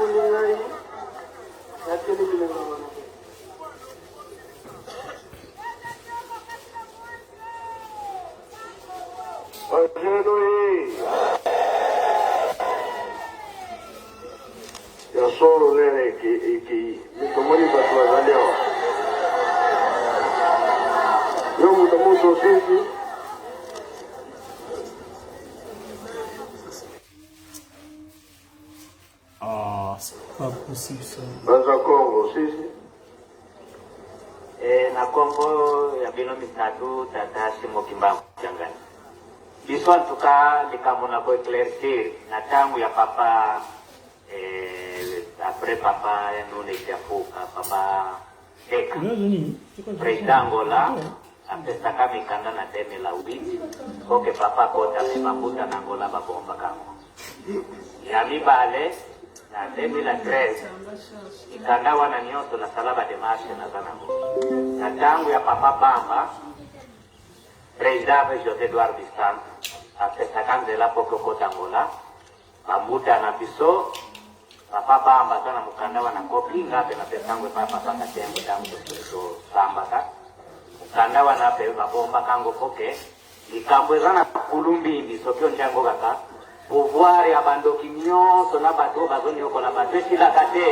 kulingai ya tele bila ngwana Ojeno ya solo nene ki mitomoni batu wazaleo yo mutamuto sisi c'est pas possible ça. Banza Congo sisi na Congo ya bino mitatu tata simo kimbangu jangani. Biso antuka likamona ko éclaircir na tangu ya papa après papa nune chafuka papa Eka. Président Angola apesa kama ikanda na teme la ubiti. Koke papa kota mimabuta na Angola babomba kama. Ya mibale na 2013 ikanda wana nyoto na salaba de marche na zanango. Na tangu ya papa Bamba Président José Eduardo Bistan apesa kanze la poko kota Angola mabuta na biso papa Bamba sana mukanda wana kopi ngape na pesangwe papa paka tembo tangu so samba ka mukanda wana pe babomba kango koke ikambwezana kulumbi biso kyo njango kaka pouvoir ya bandoki nyonso na bato bazoni yoko na bato esila kate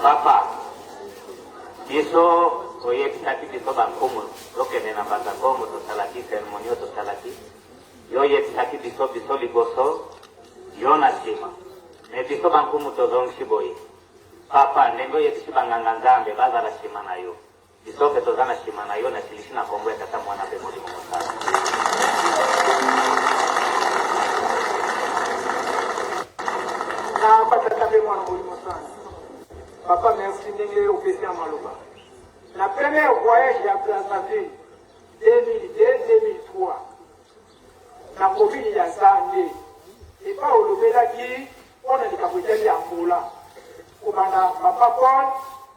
papa biso oyebisaki biso bankumu lokende na bangangomo tosalaki ceremonio tosalaki yo yebisaki biso liboso yo na nsima me biso bankumu tozongisi boye papa ndenge oyebisi banganga nzambe bazala nsima na yo biso mpe toza na nsima na yo na silisi na kongo ya tata mwana mpe molimo mosala na patata mpe mwana molimo sana papa merci ndenge opesi ya maloba la première voyage ya Brazzaville 2002-2003 na commune ya Zande epa olobelaki mpona likambo etali ya Angola kobanda papa Paul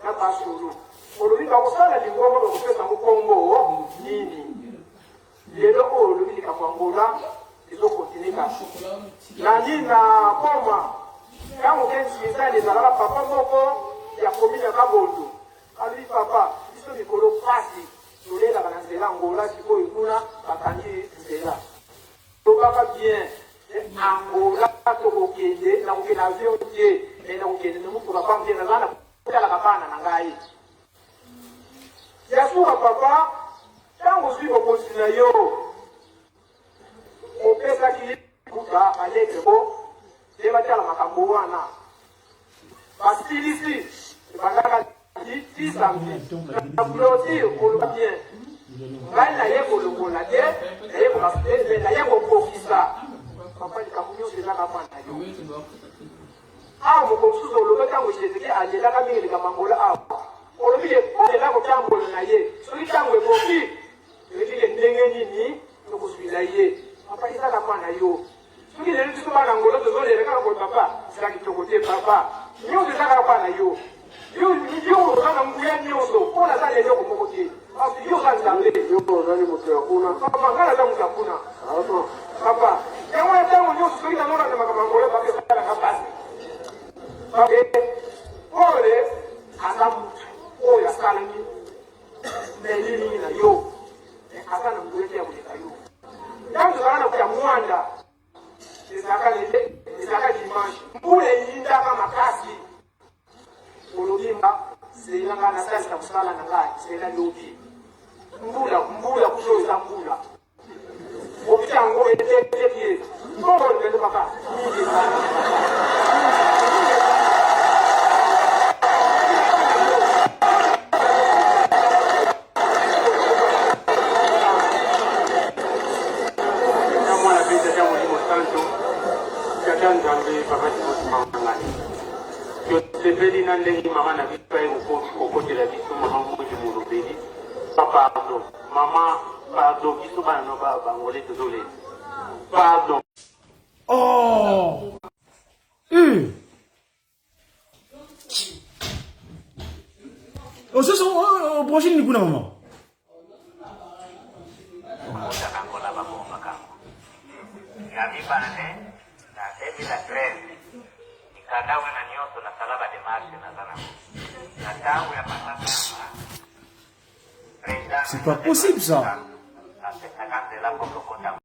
na basolo olobi bakosala lingongo bakopesa yango nkombo nini lelo oyo olobi likambo ya Angola ezokontine kasi nandi na koma ntango kensi ezali ezalaka papa moko ya commune ya Kabondo alobi papa biso mikolo pasi tolelaka na nzela Angola sikoyo kuna bakangi nzela tobaka bien Angola tokokende nakokende avion te me nakokende ne motuka pamte naza na kotalaka bana na ngai yasuka papa ntango ozwi bokonzi na yo opesaki kuta aleke bo nde batala makambo wana basilisi ebandaka na clôture koloba bien ngai naye kolongola te naye kokokisa papa likambo nyonso ezaka mwana yo awa mokonzi susu olobi ntango jésus alelaka mingi likambo Angola awa olobi elela kotambola na ye soki ntango ekoki elebike ndenge nini tokozwila ye papa ezaka mwana yo soki lelo biso bana Angola tozolele kaka koy papa ezala kitoko te papa nyonso ezaka bana yo yo oza na nguya nyonso mpona aza na eloko moko te parce yo oza nzambe yo ozali moto ya kuna papa ngai naza moto ya kuna papa yango ya ntango nyonso soki namonana makambo Angola papa ezalaka pasi pole aza motu oyo asalaki melini na yo aza na nguya te ya koleka yo ntango tozalaka na kuya mwanda ezalaka dimanche mbula eyindaka makasi olobimba selanga nasalisa kosala na ngai sela lobi mbula kuso eza mbula opita yango etekie mbongo libende maka mingi namwana pesa ja molimo santo tata nzambe papati mosimangani sepeli na ndenge mama na biso ye kokotela biso mama moji molobeli pardon mama pardon biso bana no bangole tozoleli pardon ce sont prochaine kuna mama na mibane na 2013 nikadawa na nyoto na salaba de marche na sana na tangu ya pasaka C'est pas possible ça. la